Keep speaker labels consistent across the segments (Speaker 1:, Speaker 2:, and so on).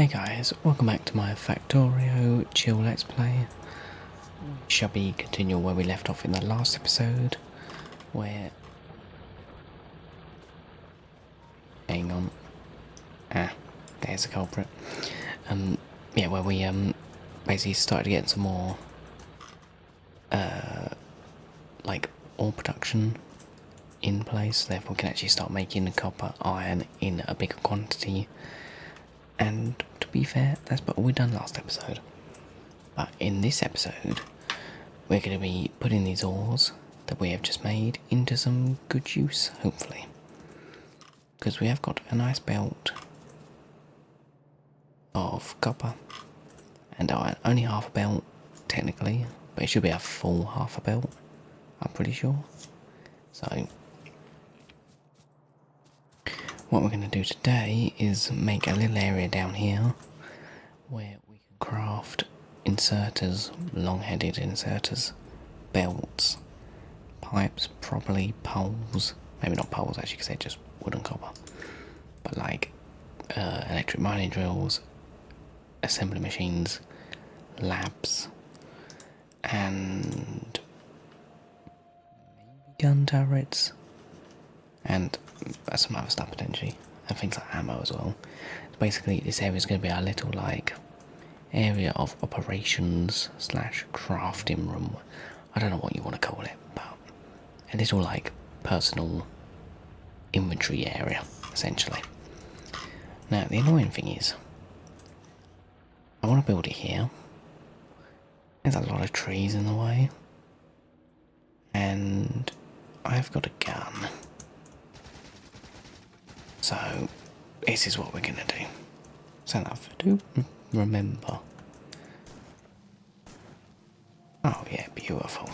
Speaker 1: Hey guys, welcome back to my Factorio chill let's play. We shall be continuing where we left off in the last episode, where... Hang on. There's the culprit. Yeah, where we basically started getting some more like ore production in place, therefore we can actually start making copper, iron in a bigger quantity. And to be fair, that's what we done last episode. But in this episode, we're going to be putting these ores that we have just made into some good use, hopefully. Because we have got a nice belt of copper and iron. Only half a belt, technically, but it should be a full half a belt, I'm pretty sure. So, what we're going to do today is make a little area down here where we can craft inserters, long-headed inserters, belts, pipes, probably poles, maybe not poles actually because they're just wood and copper, but like electric mining drills, assembly machines, labs, and maybe gun turrets, and some other stuff potentially, and things like ammo as well. So basically this area is going to be our little like area of operations slash crafting room. I don't know what you want to call it, but a little like personal inventory area essentially. Now the annoying thing is I want to build it here. There's a lot of trees in the way and I've got a gun, so this is what we're gonna do. So now if I do remember, oh yeah, beautiful.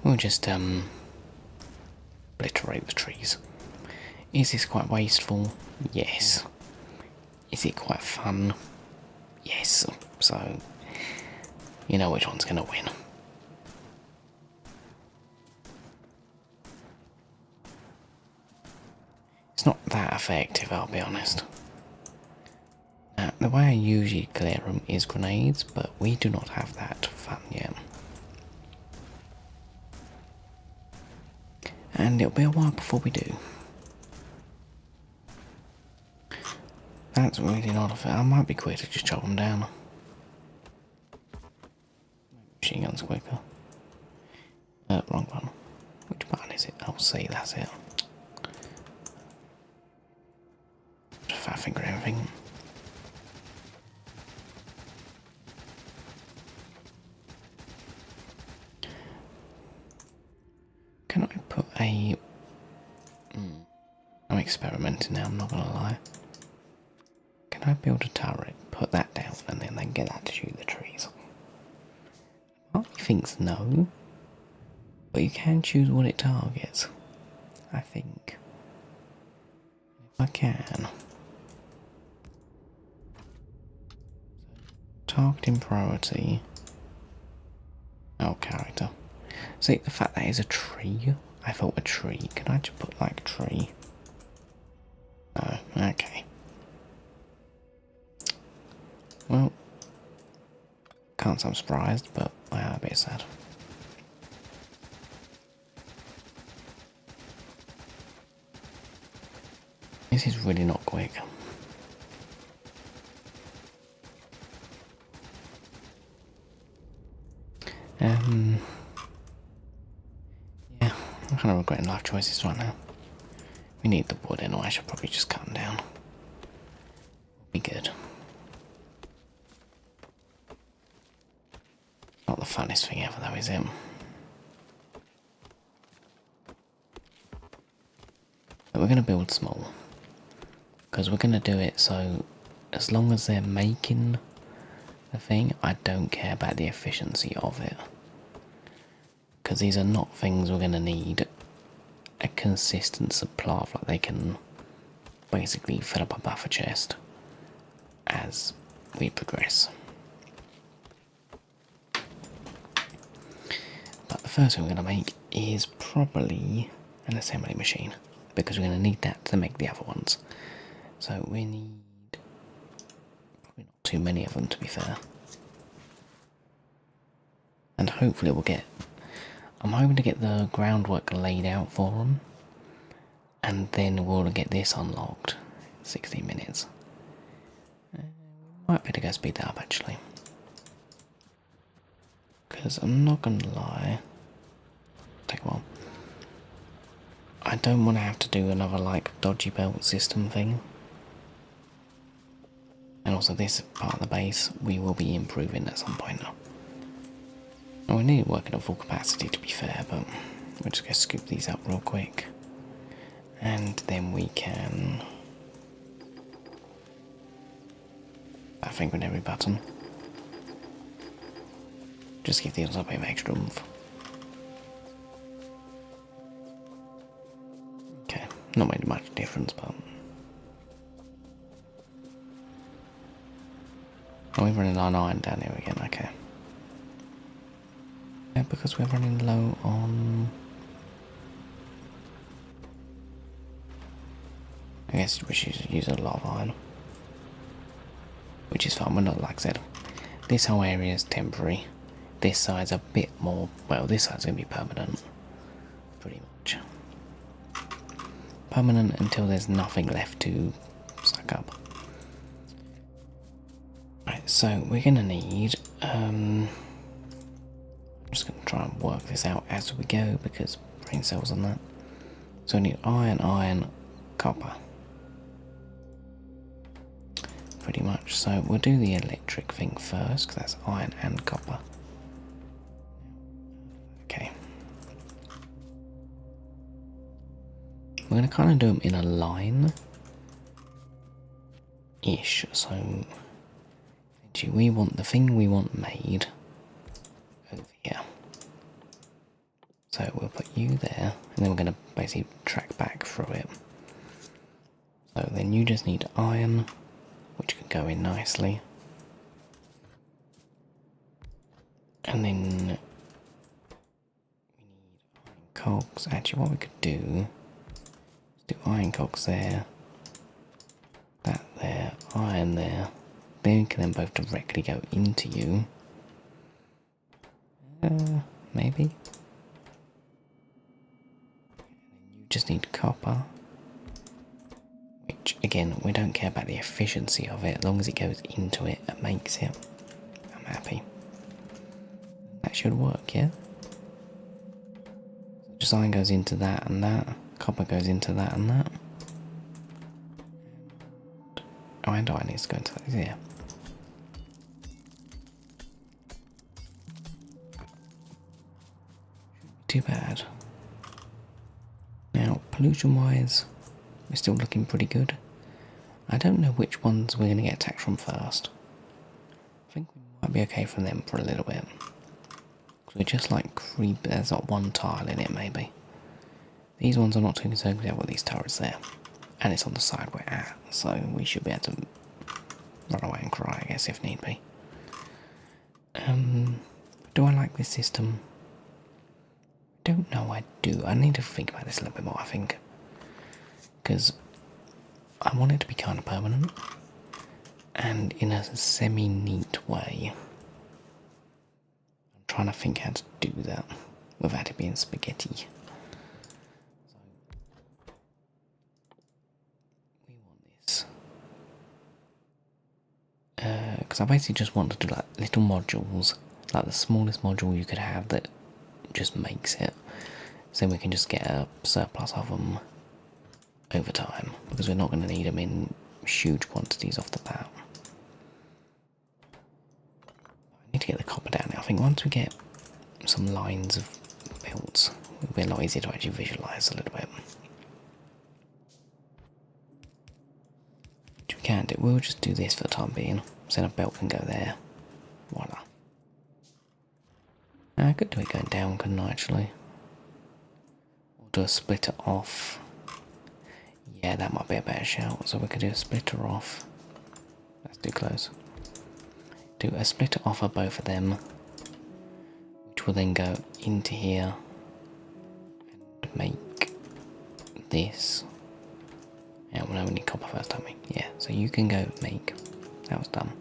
Speaker 1: We'll just obliterate the trees. Is this quite wasteful? Yes. Is it quite fun? Yes. So, you know which one's gonna win. It's not that effective, I'll be honest. Now, the way I usually clear them is grenades, but we do not have that fun yet. And it'll be a while before we do. That's really not a fit. I might be quick to just chop them down. Machine guns quicker. Wrong one. Which button is it? Oh, C, that's it. Just fat finger everything. Can I put a... I'm experimenting now, I'm not gonna lie. Can I build a turret, put that down, and then get that to shoot the trees? Part of me thinks no, but you can choose what it targets, I think. If I can. Targeting priority. Oh, character. See, the fact that it's a tree, I thought a tree. Can I just put like tree? No, okay. Well, can't say I'm surprised, but I am a bit sad. This is really not quick. Yeah, I'm kind of regretting life choices right now. We need the wood anyway, I should probably just cut them down. Be good. Not the funnest thing ever though, is it? But we're going to build small. Because we're going to do it so as long as they're making the thing, I don't care about the efficiency of it. Because these are not things we're going to need a consistent supply of, like they can basically fill up a buffer chest as we progress. But the first thing we're going to make is probably an assembly machine, because we're going to need that to make the other ones. So we need probably not too many of them, to be fair. And hopefully we'll get... I'm hoping to get the groundwork laid out for them, and then we'll get this unlocked in 16 minutes. Might better go speed that up, actually. Because I'm not going to lie... Take a while. I don't want to have to do another, like, dodgy belt system thing. And also this part of the base, we will be improving at some point now. And we need to work at full capacity, to be fair, but we're just going to scoop these up real quick. And then we can... I think with every button. Just give these a bit of extra oomph. Okay, not made much difference, but... Oh, we're running on iron down here again, okay. Yeah, because we're running low on... I guess we should use a lot of iron. Which is fine, we're not, like I said, this whole area is temporary. This side's a bit more, well, this side's going to be permanent. Pretty much. Permanent until there's nothing left to suck up. Right, so we're going to need, I'm just going to try and work this out as we go because brain cells on that. So we need iron, copper. Pretty much, so we'll do the electric thing first because that's iron and copper. Okay. We're going to kind of do them in a line ish, so we want the thing we want made over here. So we'll put you there, and then we're going to basically track back through it. So then you just need iron, which can go in nicely. And then we need iron cogs. Actually, what we could do is do iron cogs there, that there, iron there. They can then both directly go into you. Maybe. You just need copper. Which, again, we don't care about the efficiency of it. As long as it goes into it and makes it, I'm happy. That should work, yeah? Just iron goes into that and that. Copper goes into that and that. Oh, and iron needs to go into that, yeah. Too bad. Now, pollution-wise, we're still looking pretty good. I don't know which ones we're going to get attacked from first. I think we might be okay from them for a little bit. Because we're just like creep. There's not one tile in it, maybe. These ones are not too concerned because we've got these turrets there. And it's on the side we're at, so we should be able to run away and cry, I guess, if need be. Do I like this system? Don't know I do. I need to think about this a little bit more, I think. Because I want it to be kind of permanent. And in a semi-neat way. I'm trying to think how to do that without it being spaghetti. So, we want this. Because I basically just want to do like little modules. Like the smallest module you could have that just makes it, so then we can just get a surplus of them over time, because we're not going to need them in huge quantities off the bat. I need to get the copper down now. I think once we get some lines of belts, it'll be a lot easier to actually visualise a little bit. Which we can do. We'll just do this for the time being, so then a belt can go there. Voila. I could do it going down, couldn't I, actually? Or do a splitter off. Yeah, that might be a better shout. So we could do a splitter off. That's too close. Do a splitter off of both of them, which will then go into here and make this. Yeah, well, no, we need copper first, don't we? Yeah, so you can go make... That was dumb.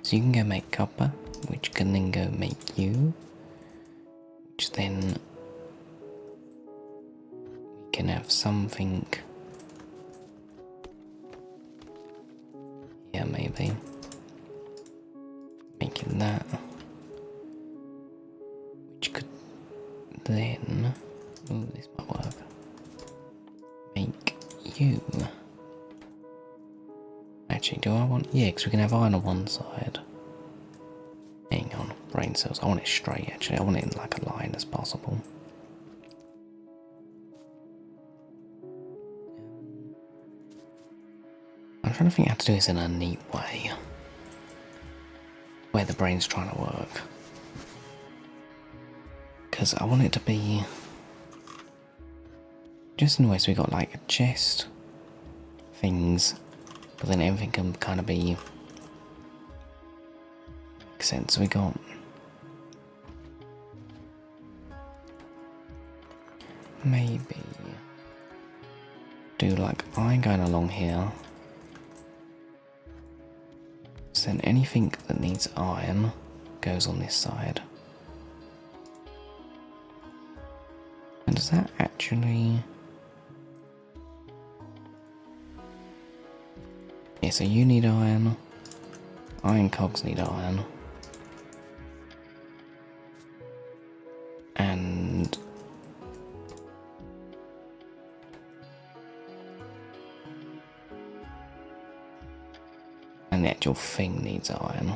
Speaker 1: So you can go make copper, which can then go make you. Which then... we can have something... yeah, maybe. Making that. Which could then... ooh, this might work. Make you. Actually, do I want... yeah, because we can have iron on one side. Hang on, brain cells. I want it straight, actually. I want it in like a line as possible. I'm trying to think how to do this in a neat way. Where the brain's trying to work. Because I want it to be... just in the way so we got like a chest, things, but then everything can kind of be... makes sense. So we got... maybe... do like iron going along here. So then anything that needs iron goes on this side. And does that actually... yeah, so you need iron. Iron cogs need iron. And... and the actual thing needs iron.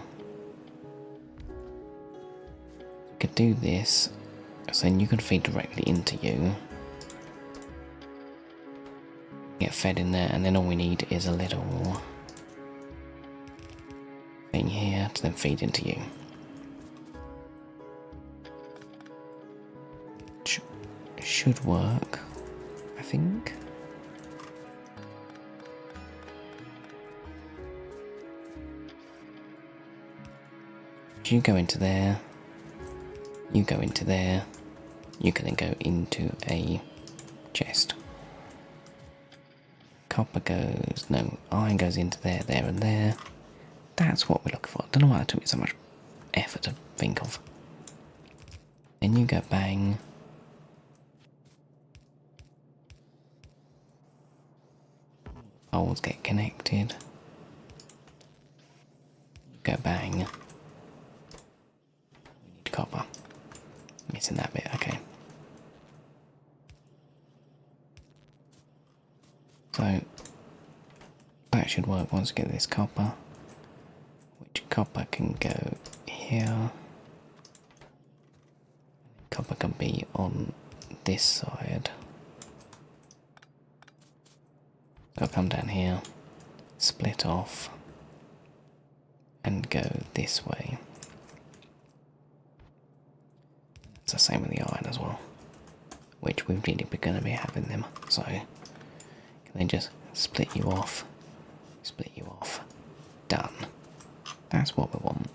Speaker 1: We could do this, so then you can feed directly into you. Get fed in there, and then all we need is a little thing here to then feed into you. Should work, I think. You go into there, you go into there, you can then go into a chest. Copper goes, no, iron goes into there, there and there. That's what we're looking for. I don't know why it took me so much effort to think of. Then you go bang. Poles get connected. Go bang. Copper. Missing that bit, okay. So that should work once we get this copper. Which copper can go here. Copper can be on this side. So I'll come down here, split off, and go this way. It's the same with the iron as well, which we're really going to be having them, so can they just split you off, done. That's what we want.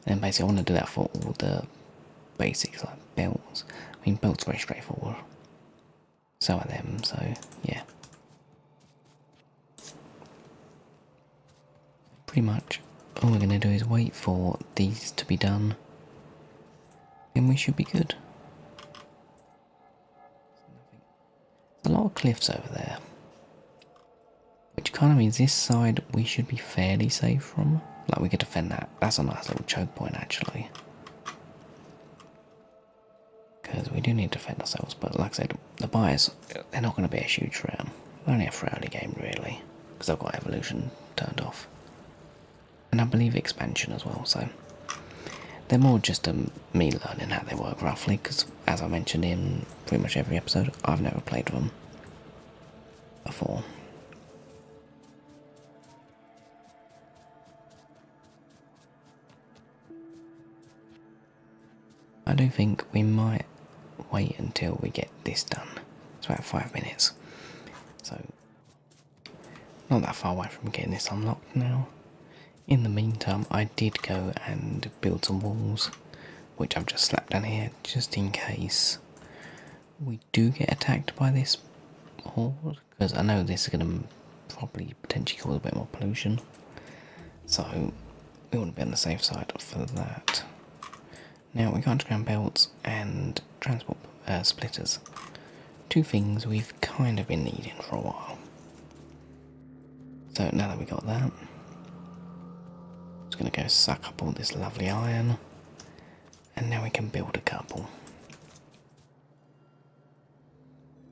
Speaker 1: And basically I want to do that for all the basics like belts. I mean, belts are very straightforward. So are them, so yeah. Pretty much all we're going to do is wait for these to be done. Then we should be good. There's a lot of cliffs over there. Which kind of means this side we should be fairly safe from. Like we could defend that. That's a nice little choke point actually. Because we do need to defend ourselves. But like I said, the buyers, they're not going to be a huge threat. Only a threat early game really. Because I've got evolution turned off. And I believe expansion as well, so... they're more just me learning how they work roughly, because as I mentioned in pretty much every episode, I've never played them before. I do think we might wait until we get this done. It's about 5 minutes. So, not that far away from getting this unlocked now. In the meantime, I did go and build some walls, which I've just slapped down here, just in case we do get attacked by this horde, because I know this is going to probably potentially cause a bit more pollution, so we want to be on the safe side for that. Now we got underground belts and transport splitters. Two things we've kind of been needing for a while. So now that we got that, just going to go suck up all this lovely iron, and now we can build a couple.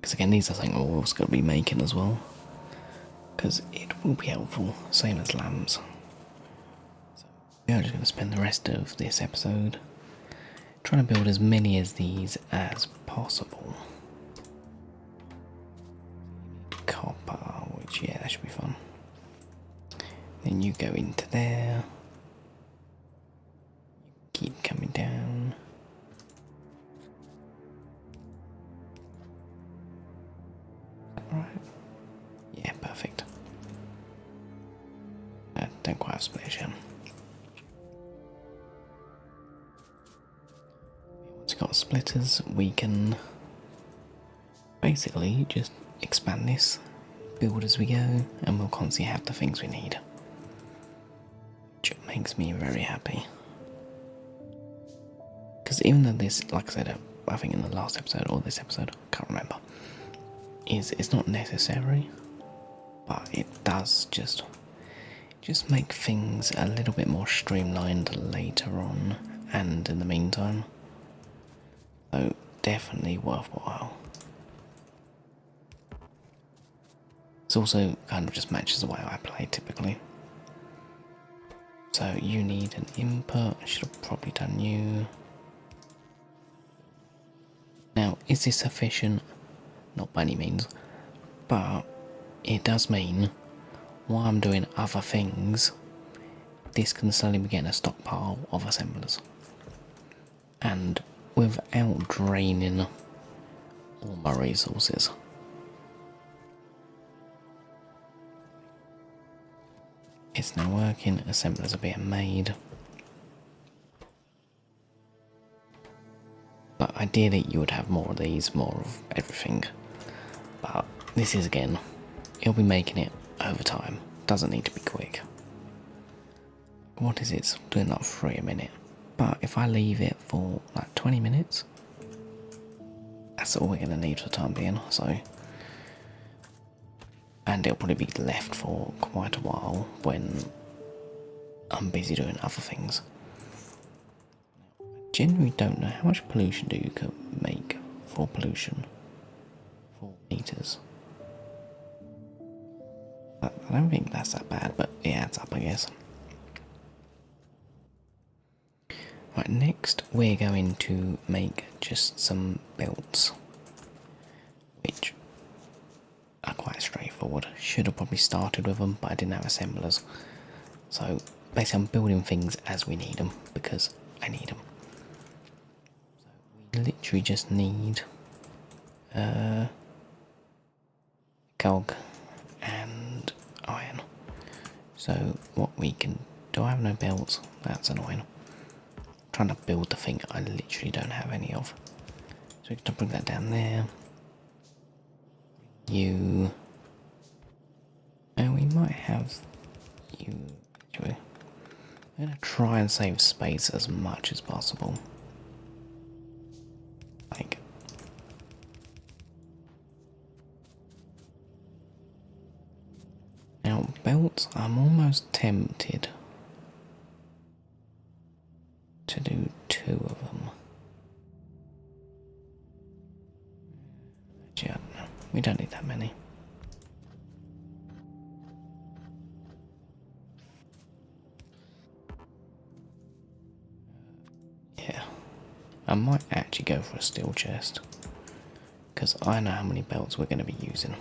Speaker 1: Because again, these are something we're also going to be making as well, because it will be helpful, same as lamps. So we are just going to spend the rest of this episode trying to build as many of these as possible. Copper, which, yeah, that should be fun. Then you go into there. Keep coming down. Right. Yeah, perfect. Don't quite have splash yet. Once we've got splitters, we can basically just expand this, build as we go, and we'll constantly have the things we need. Which makes me very happy. Because even though this, like I said, I think in the last episode or this episode, I can't remember, it's not necessary, but it does just make things a little bit more streamlined later on and in the meantime. So definitely worthwhile. It's also kind of just matches the way I play typically. So you need an input. I should have probably done you. Now, is this sufficient? Not by any means, but it does mean while I'm doing other things, this can suddenly be getting a stockpile of assemblers. And without draining all my resources. It's now working, assemblers are being made. But ideally you would have more of these, more of everything. But this is, again, it'll be making it over time. Doesn't need to be quick. What is it? It's doing like 3 a minute. But if I leave it for like 20 minutes, that's all we're going to need for the time being. So, and it'll probably be left for quite a while when I'm busy doing other things. I genuinely don't know how much pollution do you make for pollution? 4 meters. I don't think that's that bad, but it adds up, I guess. Right, next we're going to make just some belts, which are quite straightforward. Should have probably started with them, but I didn't have assemblers. So basically I'm building things as we need them, because I need them. So we literally just need cog and iron. So what we can do, I have no belts, that's annoying. I'm trying to build the thing I literally don't have any of. So we can bring that down there. You, and we might have you. Actually, I'm gonna try and save space as much as possible. Like, now belts, I'm almost tempted to do 2 of them. Actually, I don't know. We don't need that many. Yeah. I might actually go for a steel chest, because I know how many belts we're going to be using.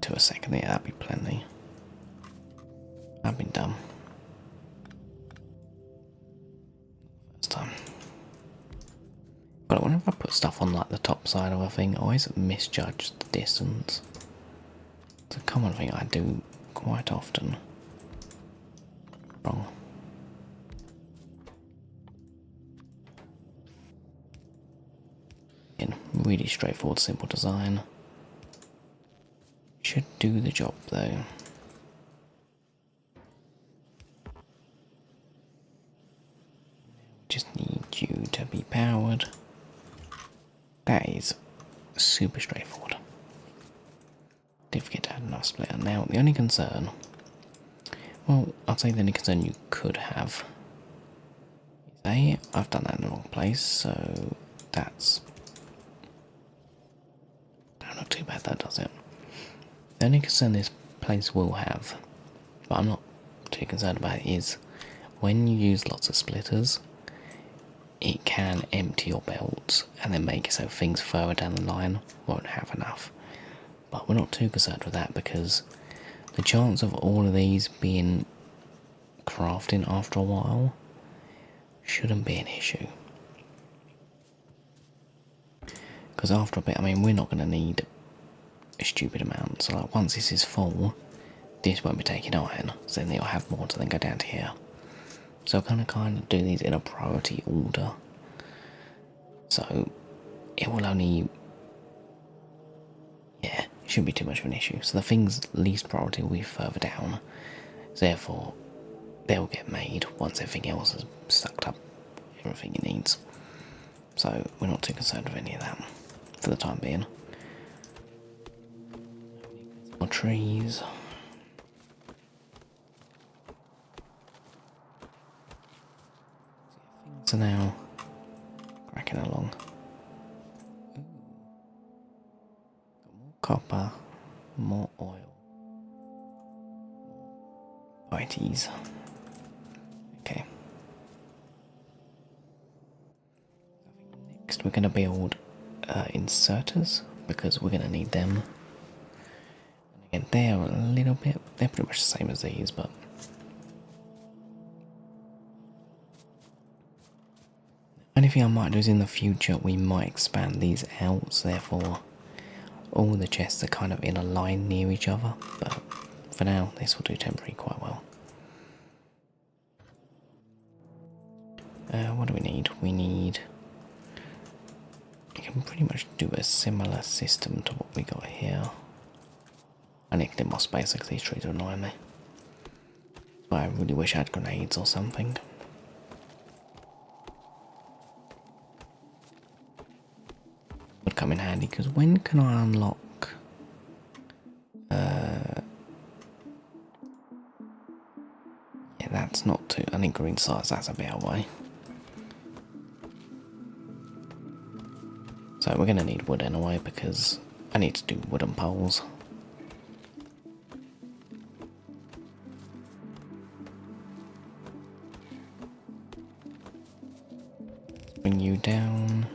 Speaker 1: To a second, yeah, that'd be plenty. I've been done. First time. But whenever I put stuff on like the top side of a thing, I always misjudge the distance. It's a common thing I do quite often. Wrong. really straightforward, simple design. Should do the job though. Just need you to be powered. That is super straightforward. Did forget to add another splitter. Now, the only concern, well, I'd say the only concern you could have is A, I've done that in the wrong place, so that's. Don't look too bad, that does it. The only concern this place will have, but I'm not too concerned about it, is when you use lots of splitters, it can empty your belts and then make it so things further down the line won't have enough. But we're not too concerned with that because the chance of all of these being crafting after a while shouldn't be an issue. Because after a bit, I mean, we're not going to need a stupid amount. So like once this is full, this won't be taking iron, so then they'll have more to then go down to here. So I'm going to kind of do these in a priority order. So it will only, yeah, it shouldn't be too much of an issue. So the things least priority will be further down. So therefore, they'll get made once everything else has sucked up everything it needs. So we're not too concerned with any of that for the time being. More trees. So now, cracking along. Ooh. Got more copper, more oil. Whiteys. Okay. Next we're going to build inserters, because we're going to need them. And again, they're a little bit, they're pretty much the same as these, but only thing I might do is in the future we might expand these out, so therefore all the chests are kind of in a line near each other, but for now this will do temporary quite well. What do we need? We need... You can pretty much do a similar system to what we got here. I need more space because these trees are annoying me. But I really wish I had grenades or something. Would come in handy, because when can I unlock yeah, that's not too, I need green size, that's a bit away. So we're going to need wood anyway, because I need to do wooden poles. Bring you down.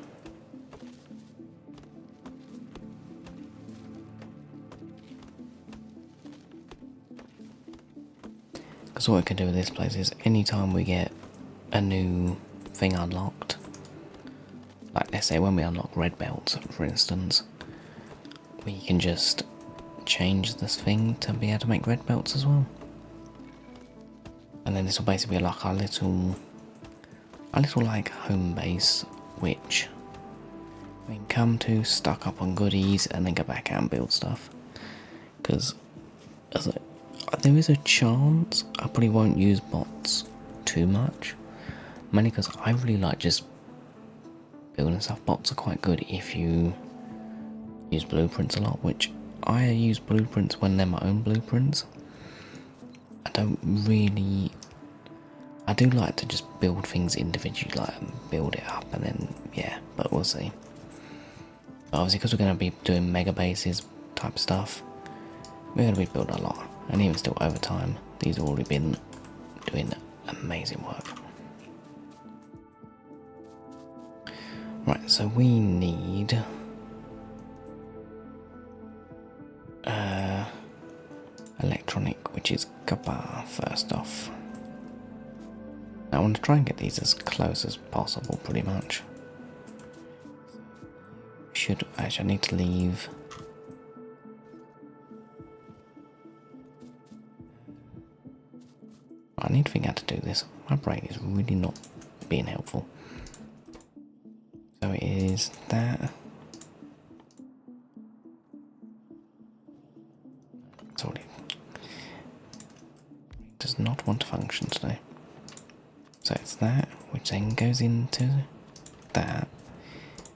Speaker 1: Because what we can do with this place is anytime we get a new thing unlocked, like let's say when we unlock red belts for instance, we can just change this thing to be able to make red belts as well. And then this will basically be like our little like home base, which we can come to, stock up on goodies, and then go back out and build stuff. Because there is a chance I probably won't use bots too much, mainly because I really like just building stuff. Bots are quite good if you use blueprints a lot, which I use blueprints when they're my own blueprints. I do like to just build things individually, like build it up and then, yeah, but we'll see. But obviously, because we're going to be doing mega bases type stuff, we're going to be building a lot. And even still over time, these have already been doing amazing work. Right, so we need electronic, which is copper first off. I want to try and get these as close as possible, pretty much. Actually, I need to leave. I need to figure out how to do this. My brain is really not being helpful. So it is that. function to do. So it's that, which then goes into that,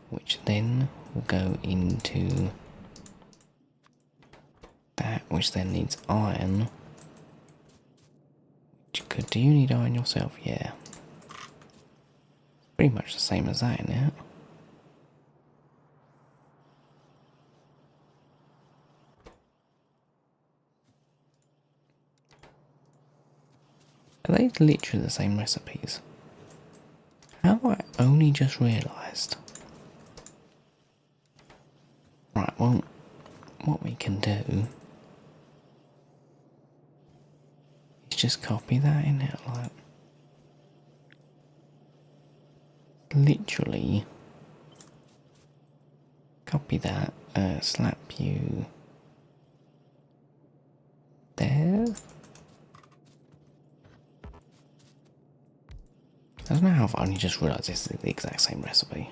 Speaker 1: which then will go into that, which then needs iron. Do you need iron yourself? Yeah. Pretty much the same as that, isn't it? Are they literally the same recipes? How I only just realised. Right, well, what we can do is just copy that in it, like, literally copy that, slap you there. I don't know how I've only just realised this is the exact same recipe.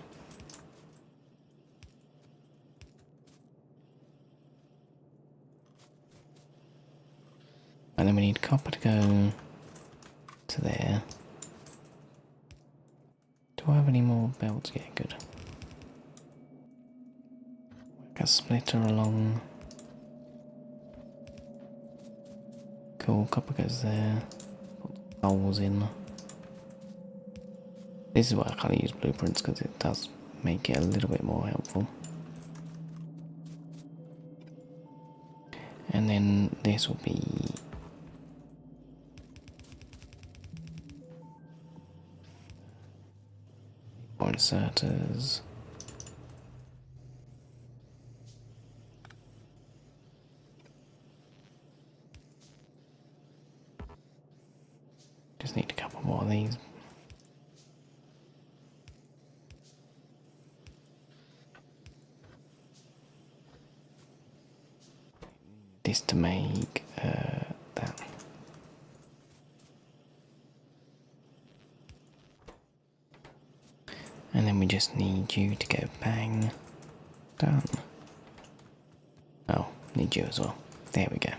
Speaker 1: And then we need copper to go to there. Do I have any more belts? Yeah, good. Like a splitter along. Cool, copper goes there. Put the holes in. This is why I kind of use blueprints, because it does make it a little bit more helpful. And then this will be inserters. Just need a couple more of these. This to make that. And then we just need you to go bang. Done. Oh, need you as well. There we go.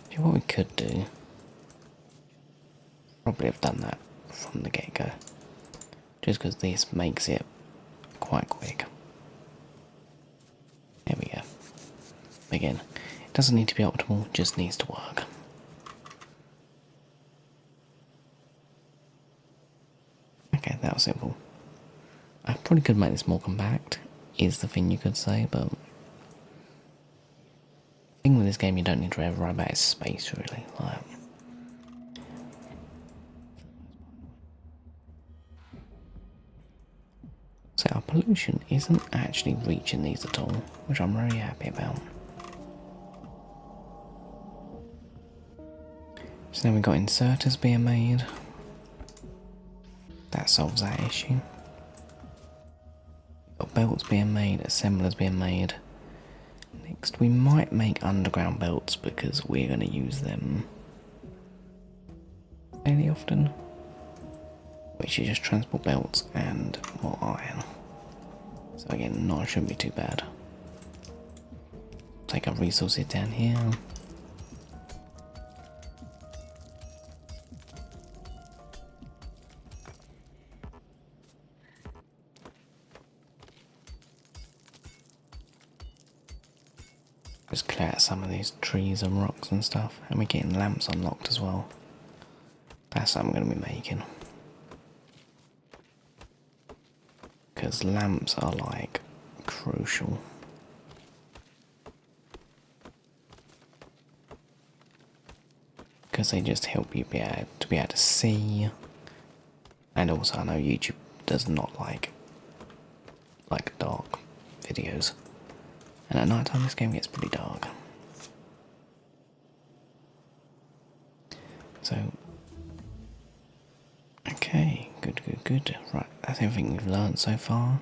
Speaker 1: See, what we could do, probably have done that from the get-go. Just because this makes it quite quick. There we go. Again, it doesn't need to be optimal, just needs to work. Okay, that was simple. I probably could make this more compact, is the thing you could say, but the thing with this game you don't need to ever worry about is space, really. Like, so our pollution isn't actually reaching these at all, which I'm very happy about. So then we've got inserters being made. That solves that issue. We've got belts being made, assemblers being made. Next, we might make underground belts because we're going to use them fairly often. Which is just transport belts and more iron. So again, shouldn't be too bad. Take our resources down here. Just clear out some of these trees and rocks and stuff, and we're getting lamps unlocked as well. That's what I'm going to be making. Because lamps are like crucial. Because they just help you be able to see. And also I know YouTube does not like dark videos. And at night time this game gets pretty dark. So, okay, good. Right, that's everything we've learned so far.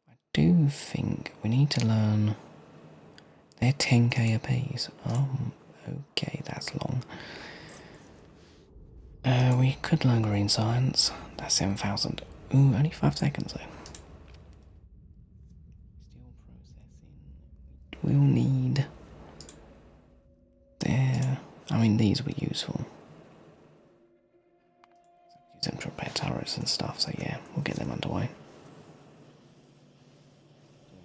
Speaker 1: I do think we need to learn. They're 10k a piece. Oh, okay, that's long. We could learn green science. That's 7,000. Ooh, only 5 seconds though. Still processing. We'll need there. I mean, these were useful. Use them to repair turrets and stuff, so yeah, we'll get them underway.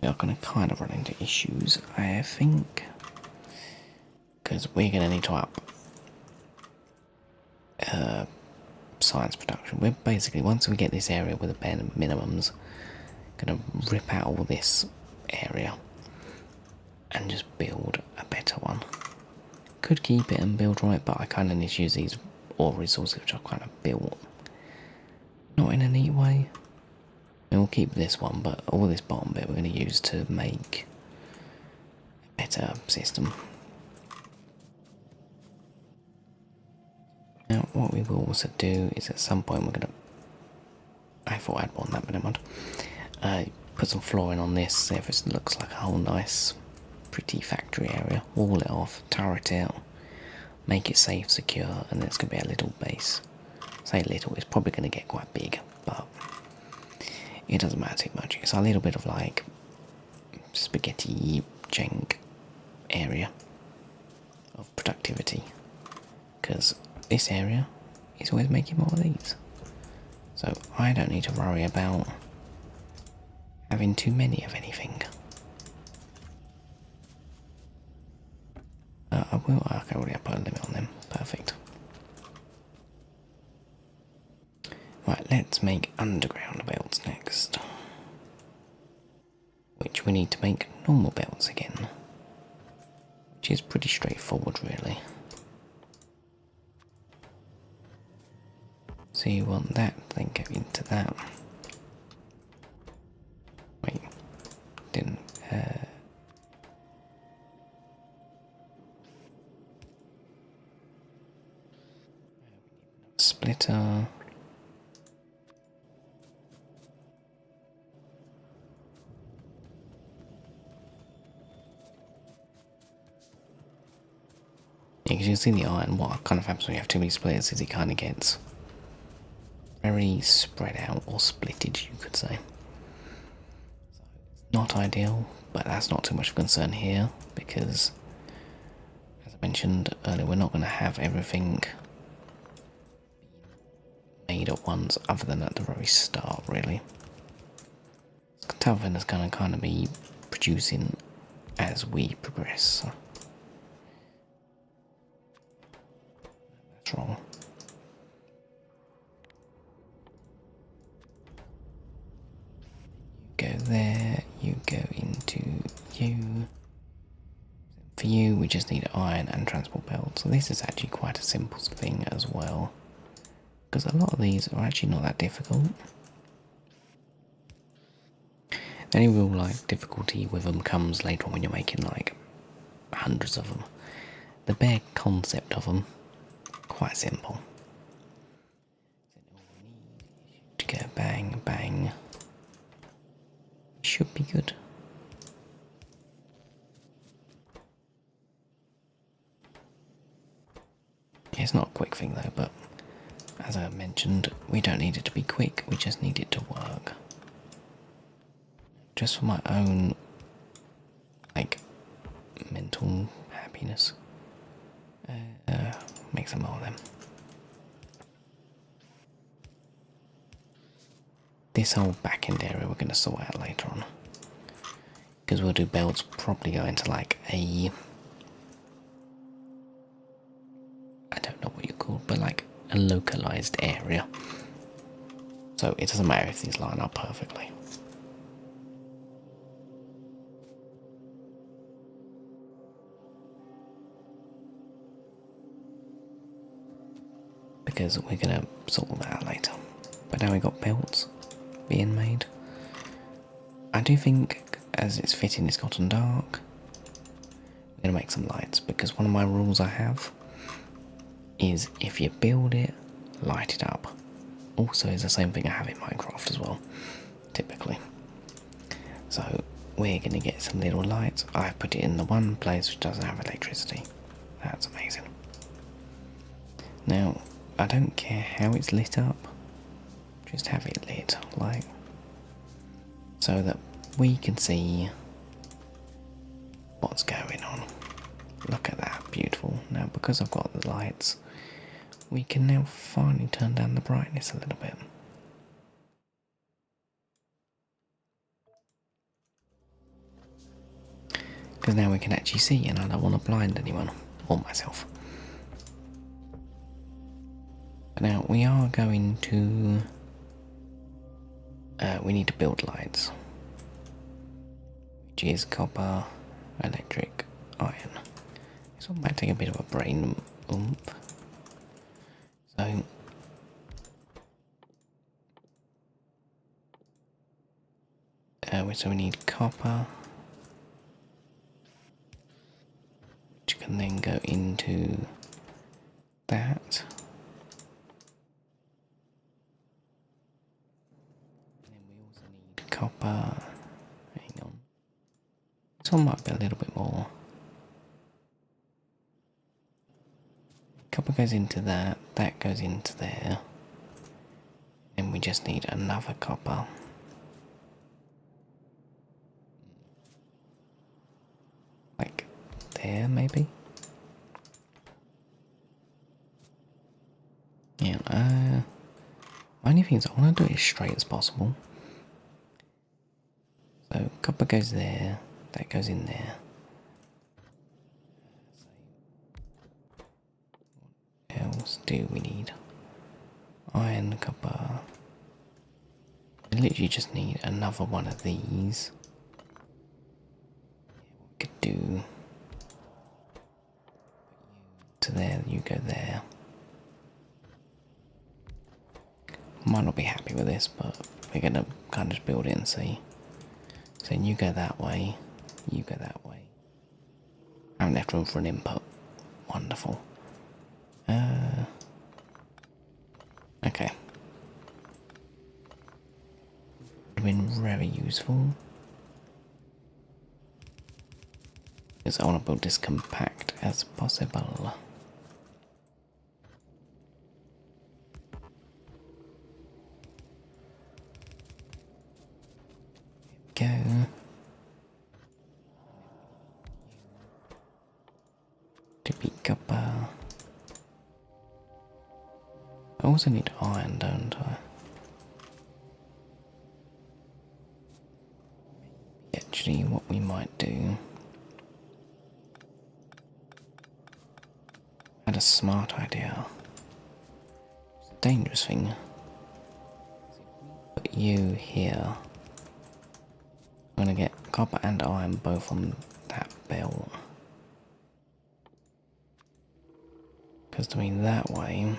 Speaker 1: We are going to kind of run into issues, I think, because we're going to need to up science production. We're basically, once we get this area with the bare minimums, going to rip out all this area and just build a better one. Could keep it and build right, but I kind of need to use these ore resources which I've kind of built. Not in a neat way. And we'll keep this one, but all this bottom bit we're going to use to make a better system. Now, what we will also do is at some point we're going to... I thought I'd want that, but never mind. Put some flooring on this, see if it looks like a whole nice, pretty factory area. Wall it off, turret it out, make it safe, secure, and then it's going to be a little base. Say little, it's probably going to get quite big, but it doesn't matter too much. It's a little bit of like spaghetti jank area of productivity, because this area is always making more of these, so I don't need to worry about having too many of anything. I will. Okay, already I put a limit on them. Perfect. Right, let's make underground belts next, which we need to make normal belts again, which is pretty straightforward, really. So you want that, then go into that. Wait, didn't. Splitter. Yeah, because you can see the iron, what kind of happens when you have too many splitters is it kind of gets very spread out, or splitted you could say. Not ideal, but that's not too much of a concern here, because as I mentioned earlier, we're not going to have everything made at once other than at the very start, really. Tavern is going to kind of be producing as we progress. That's wrong. You go there, you go into you. For you, we just need iron and transport belts. So this is actually quite a simple thing as well, because a lot of these are actually not that difficult. The only real like difficulty with them comes later on when you're making like hundreds of them. The bare concept of them, quite simple. To go bang bang, should be good. It's not a quick thing though, but as I mentioned, we don't need it to be quick, we just need it to work. Just for my own, like, mental happiness. Make some more of them. This whole back end area we're going to sort out later on, because we'll do belts probably go into like a, I don't know what you call, but like a localized area, so it doesn't matter if these line up perfectly. Because we're going to sort that out later. But now we've got belts being made. I do think, as it's fitting, it's gotten dark. We're going to make some lights, because one of my rules I have is if you build it, light it up. Also, is the same thing I have in Minecraft as well, typically. So we're going to get some little lights. I've put it in the one place which doesn't have electricity. That's amazing. Now, I don't care how it's lit up, just have it lit, like, so that we can see what's going on. Look at that, beautiful. Now now, because I've got the lights, we can now finally turn down the brightness a little bit. Because now we can actually see, and I don't want to blind anyone, or myself. But now we are going to... we need to build lights. Which is copper, electric, iron. This one might take a bit of a brain oomph. So we need copper, which can then go into that. And then we also need copper. Hang on. This one might be a little bit more. Copper goes into that, that goes into there. Then we just need another copper. Like there, maybe? Yeah, only thing is I want to do it as straight as possible. So copper goes there, that goes in there. What else do we need? Iron, copper. We literally just need another one of these. We could do to there, you go there. Might not be happy with this, but we're gonna kind of build it and see. So you go that way, you go that way. I haven't left room for an input. Wonderful. Okay. Would have been very useful. Because I want to build this compact as possible. Go. To be copper. I also need iron, don't I? Actually, what we might do... I had a smart idea. It's a dangerous thing. Put you here. I'm gonna get copper and iron both on that belt. Because doing that way,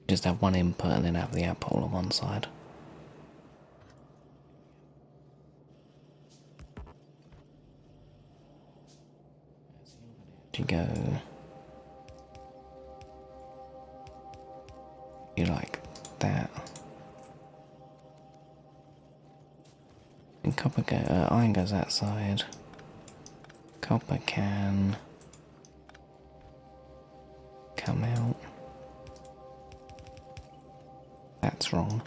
Speaker 1: just have one input and then have the output on one side. To go, you like that, and copper go, iron goes that side. Copper can come out. That's wrong.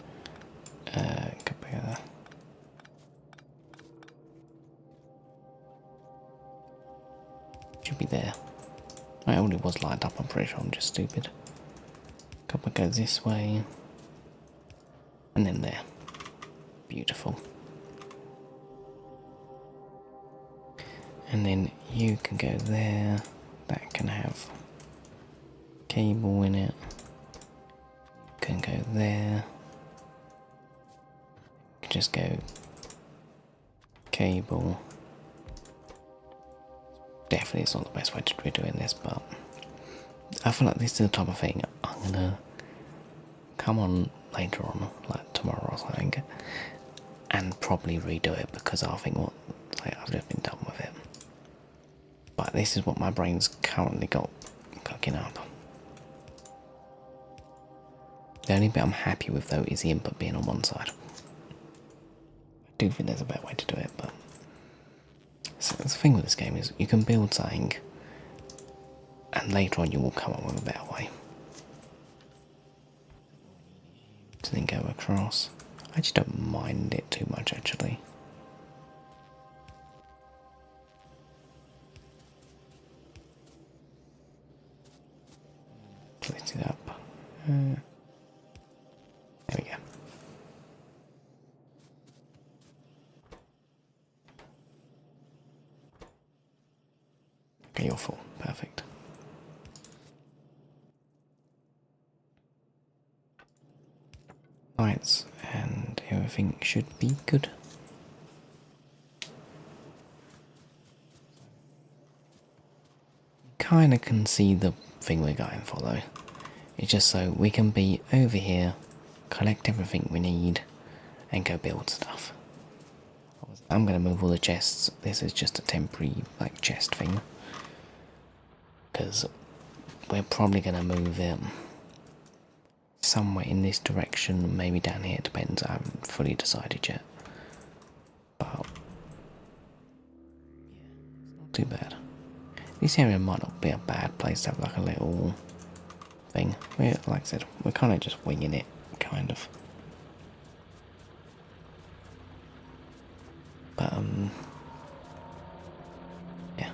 Speaker 1: Copper. Should be there. I only was lined up, I'm pretty sure I'm just stupid. Copper goes this way. And then there. Beautiful. And then you can go there. That can have cable in it. Can go there. Can just go cable. Definitely it's not the best way to be doing this, but I feel like this is the type of thing I'm gonna come on later on, like tomorrow or something, and probably redo it because I think I've just been done with it. But this is what my brain's currently got cooking up. The only bit I'm happy with though is the input being on one side. I do think there's a better way to do it, but so the thing with this game is you can build something and later on you will come up with a better way to then go across. I just don't mind it too much actually. There we go. Okay, you're full. Perfect. Lights and everything should be good. Kinda can see the thing we're going for though. It's just so we can be over here, collect everything we need, and go build stuff. I'm gonna move all the chests. This is just a temporary like chest thing. Because we're probably gonna move it somewhere in this direction, maybe down here, it depends. I haven't fully decided yet. But yeah, not too bad. This area might not be a bad place to have like a little thing. Like I said, we're kind of just winging it, kind of. But yeah,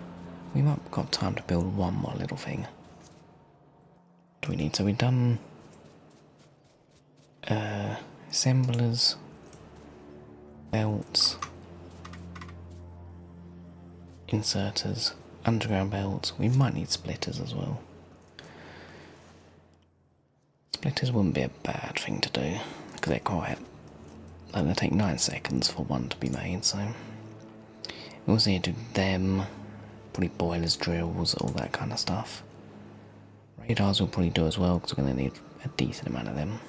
Speaker 1: we might have got time to build one more little thing. What do we need? So we've done assemblers, belts, inserters, underground belts. We might need splitters as well. Splitters wouldn't be a bad thing to do because they're quite. Like they take 9 seconds for one to be made, so we also need to do them. Probably boilers, drills, all that kind of stuff. Radars we'll probably do as well because we're going to need a decent amount of them.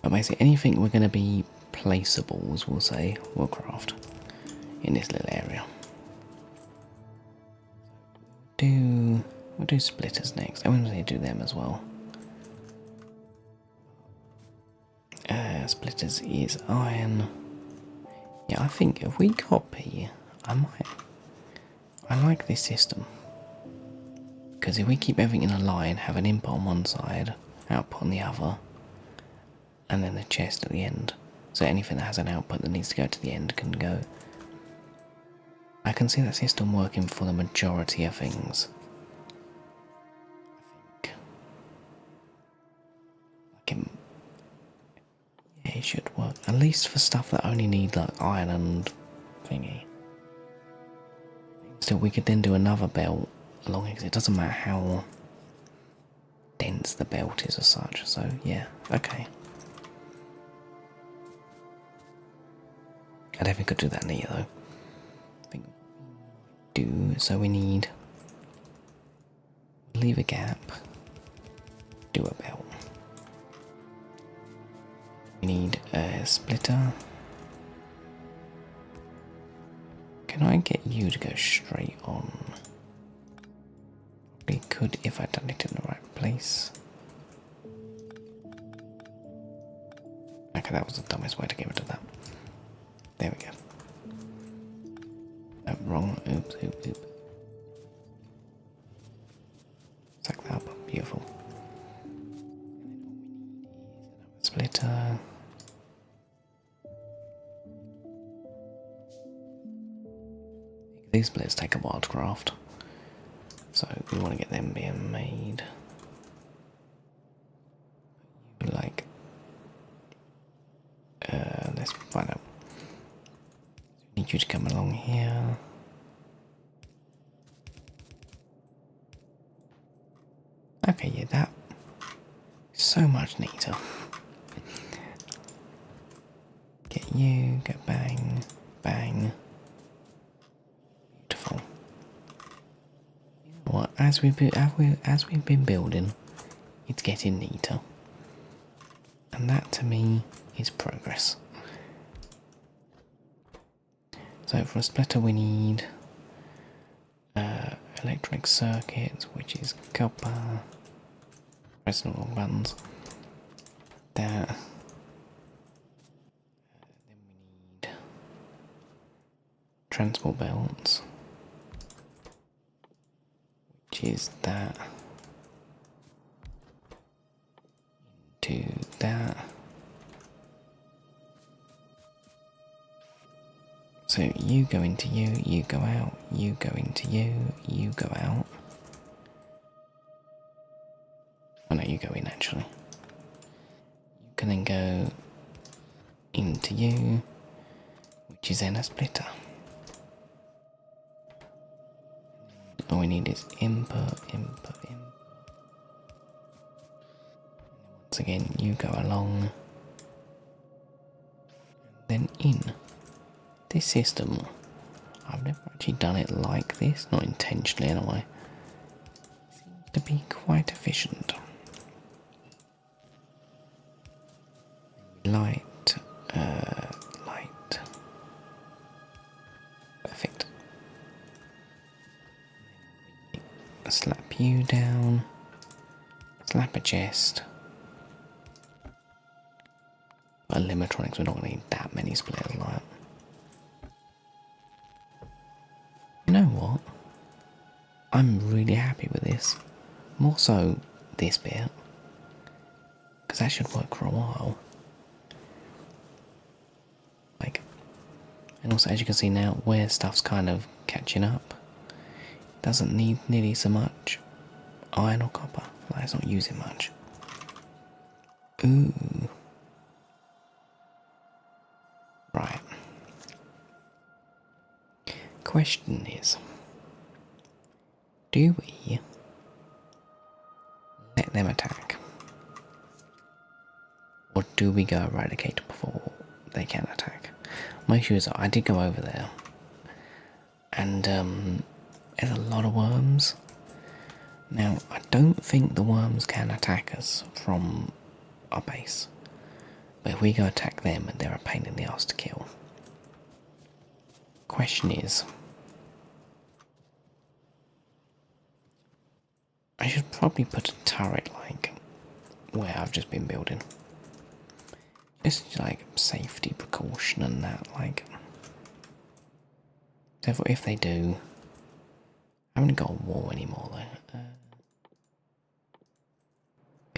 Speaker 1: But basically anything we're going to be placeables, we'll say, we'll craft in this little area. We'll do splitters next. I want to do them as well. Splitters is iron. Yeah, I think if we copy, I like this system. Because if we keep everything in a line, have an input on one side, output on the other, and then a chest at the end. So anything that has an output that needs to go to the end can go. I can see that system working for the majority of things. I think yeah, it should work. At least for stuff that only need like iron and thingy. Still, we could then do another belt along it because it doesn't matter how dense the belt is as such. So yeah, okay. I don't think I could do that in here though. I think we do, so we need leave a gap, do a belt. We need a splitter. Can I get you to go straight on? Probably could if I'd done it in the right place. Okay, that was the dumbest way to get rid of that. There we go. Oh, wrong. Oops, oops, oops. Suck that up. Beautiful. Splitter. These splitters take a while to craft, so we want to get them being made. Like, let's find out. Need you to come along here. Okay, yeah, that is so much neater. Get you, go bang, bang. Beautiful. You know what? As we've been building, it's getting neater, and that to me is progress. So for a splitter we need electronic circuits, which is copper. Pressing all buttons. That. Then we need transport belts, which is that. Into that. So you go into you go out, you go into you go out. no, you go in actually. You can then go into you, which is then a splitter. All we need is input, input, input. Once again, you go along, then in. This system, I've never actually done it like this, not intentionally anyway. Seems to be quite efficient. Light, light. Perfect. Slap you down. Slap a chest. But animatronics, we're not going to need that many splitters like that. You know what? I'm really happy with this. More so this bit. Because that should work for a while. Like, and also as you can see now, where stuff's kind of catching up, it doesn't need nearly so much iron or copper. Like, it's not using much. Ooh. Right. Question is, do we let them attack? Or do we go eradicate before they can attack? My issue is I did go over there and there's a lot of worms. Now, I don't think the worms can attack us from our base. But if we go attack them, they're a pain in the ass to kill. Question is, I should probably put a turret like where I've just been building. Just like safety precaution and that, like. Therefore, if they do, I haven't got a wall anymore though.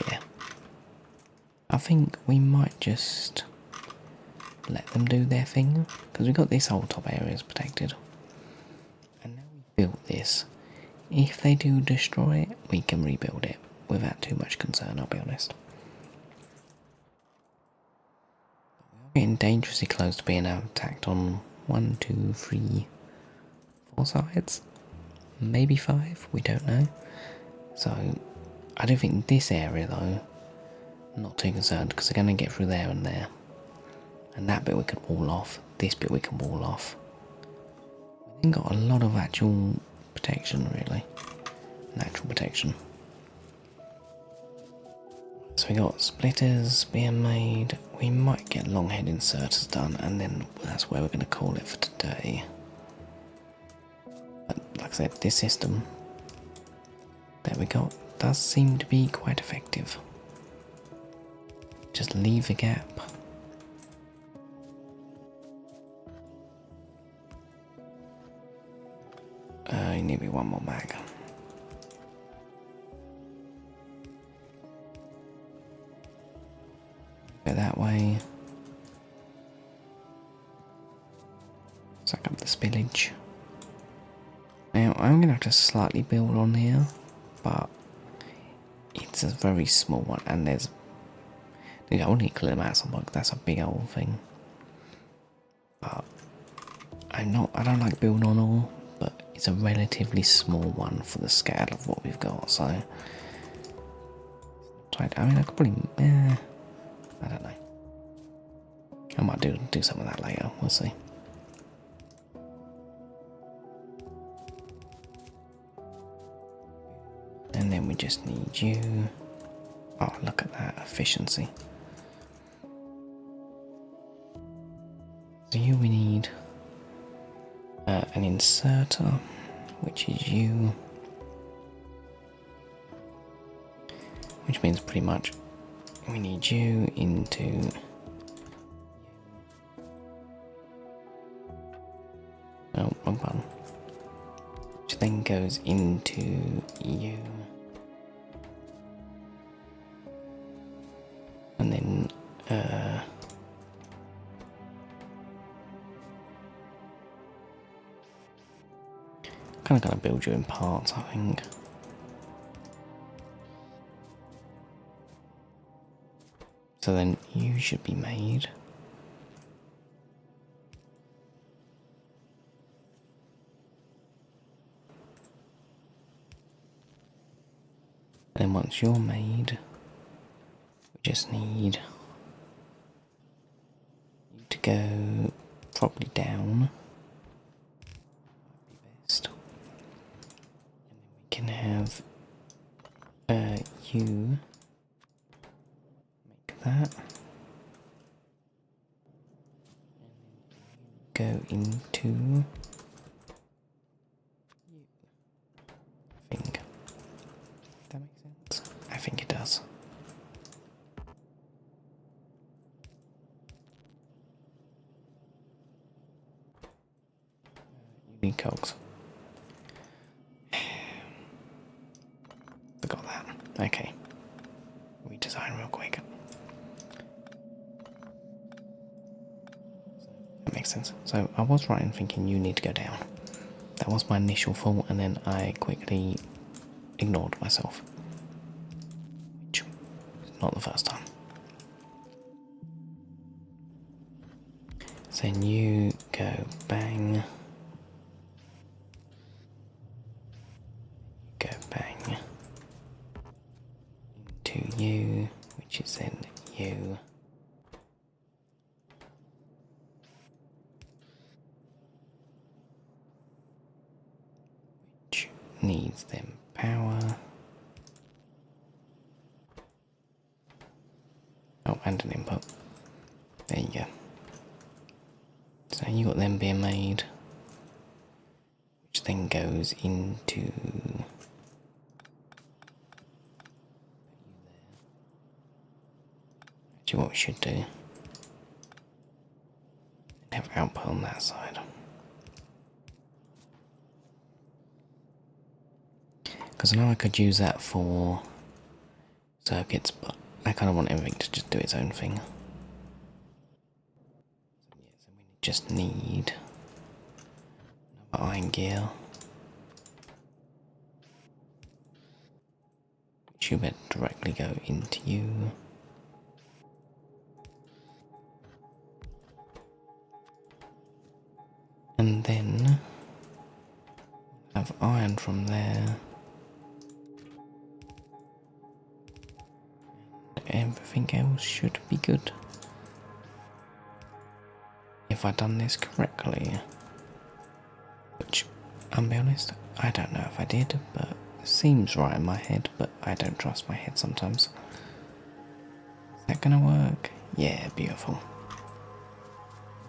Speaker 1: Yeah. I think we might just let them do their thing, because we've got this whole top area is protected. And now we've built this. If they do destroy it, we can rebuild it without too much concern, I'll be honest. We're getting dangerously close to being attacked on 1, 2, 3, 4 sides. Maybe 5, we don't know. So, I don't think this area though, not too concerned, because they're going to get through there and there. And that bit we could wall off, this bit we can wall off. We've then got a lot of actual protection really. Natural protection. So we got splitters being made. We might get longhead inserters done, and then that's where we're going to call it for today. But like I said, this system that we got does seem to be quite effective. Just leave a gap. You need me one more mag. Go that way. Suck up the spillage. Now I'm going to have to slightly build on here, but it's a very small one, and there's only clear mass on bug. That's a big old thing. But I don't like building on all, but it's a relatively small one for the scale of what we've got. So I mean, I could probably, I don't know. I might do some of that later. We'll see. And then we just need you. Oh, look at that efficiency. So you we need an inserter, which is you. Which means pretty much we need you into oh, wrong button. Which then goes into you. And then kind of gonna build you in parts, I think. So then you should be made. And then once you're made, we just need you to go probably down. Be best. And then we can have you make that. Go into I think. That makes sense? I think it does. You need cogs. Forgot that. Okay. Redesign real quick. That makes sense. So I was right in thinking you need to go down. That was my initial thought, and then I quickly ignored myself. Which is not the first time. So then you go bang. Go bang. Into you, which is then you. Which needs them power. Oh, and an input. There you go. So you got them being made, which then goes into actually what we should do. Have output on that side. Because I know I could use that for circuits, but I kind of want everything to just do its own thing. So we just need another iron gear. Which should better directly go into you. And then have iron from there. Everything else should be good. If I've done this correctly. Which, I'll be honest, I don't know if I did, but it seems right in my head, but I don't trust my head sometimes. Is that gonna work? Yeah, beautiful.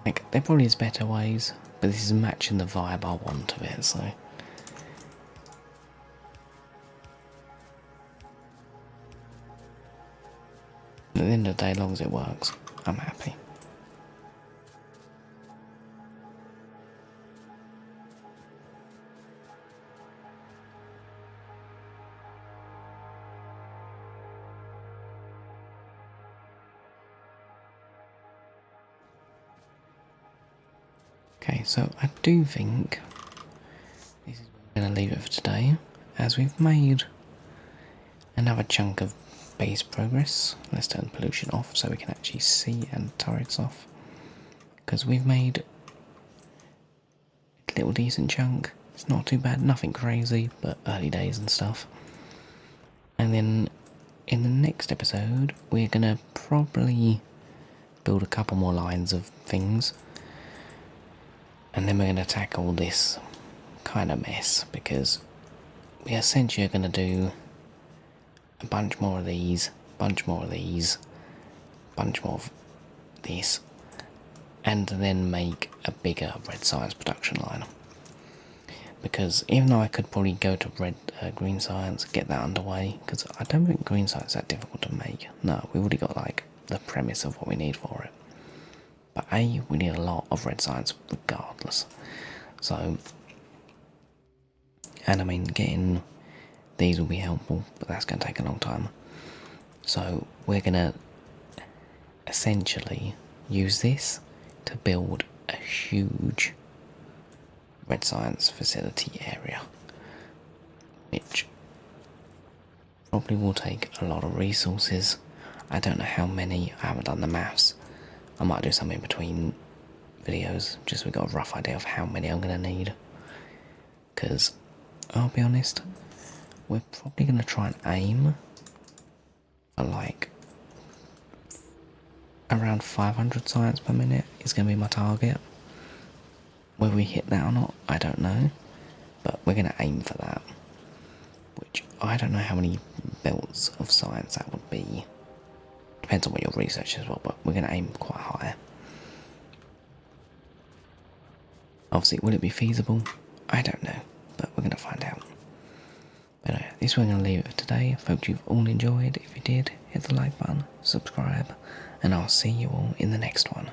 Speaker 1: Like, there probably is better ways, but this is matching the vibe I want of it, so. At the end of the day, as long as it works, I'm happy. Okay, so I do think this is where we're going to leave it for today, as we've made another chunk of base progress. Let's turn pollution off so we can actually see, and turrets off, because we've made a little decent chunk. It's not too bad, nothing crazy, but early days and stuff. And then in the next episode, we're going to probably build a couple more lines of things. And then we're going to tackle this kind of mess, because we essentially are going to do a bunch more of these, bunch more of these, bunch more of this, and then make a bigger red science production line. Because even though I could probably go to green science, get that underway, because I don't think green science is that difficult to make. No, we've already got like the premise of what we need for it. But A, we need a lot of red science regardless. So, and I mean, getting these will be helpful, but that's going to take a long time. So we're going to essentially use this to build a huge red science facility area, which probably will take a lot of resources. I don't know how many, I haven't done the maths. I might do something in between videos, just so we got a rough idea of how many I'm going to need. Because, I'll be honest, we're probably going to try and aim for like around 500 science per minute is going to be my target. Whether we hit that or not, I don't know. But we're going to aim for that. Which, I don't know how many belts of science that would be. Depends on what your research is as well, but we're going to aim quite high. Obviously, will it be feasible? I don't know, but we're going to find out. But anyway, this is where I'm going to leave it for today. Hope you've all enjoyed. If you did, hit the like button, subscribe, and I'll see you all in the next one.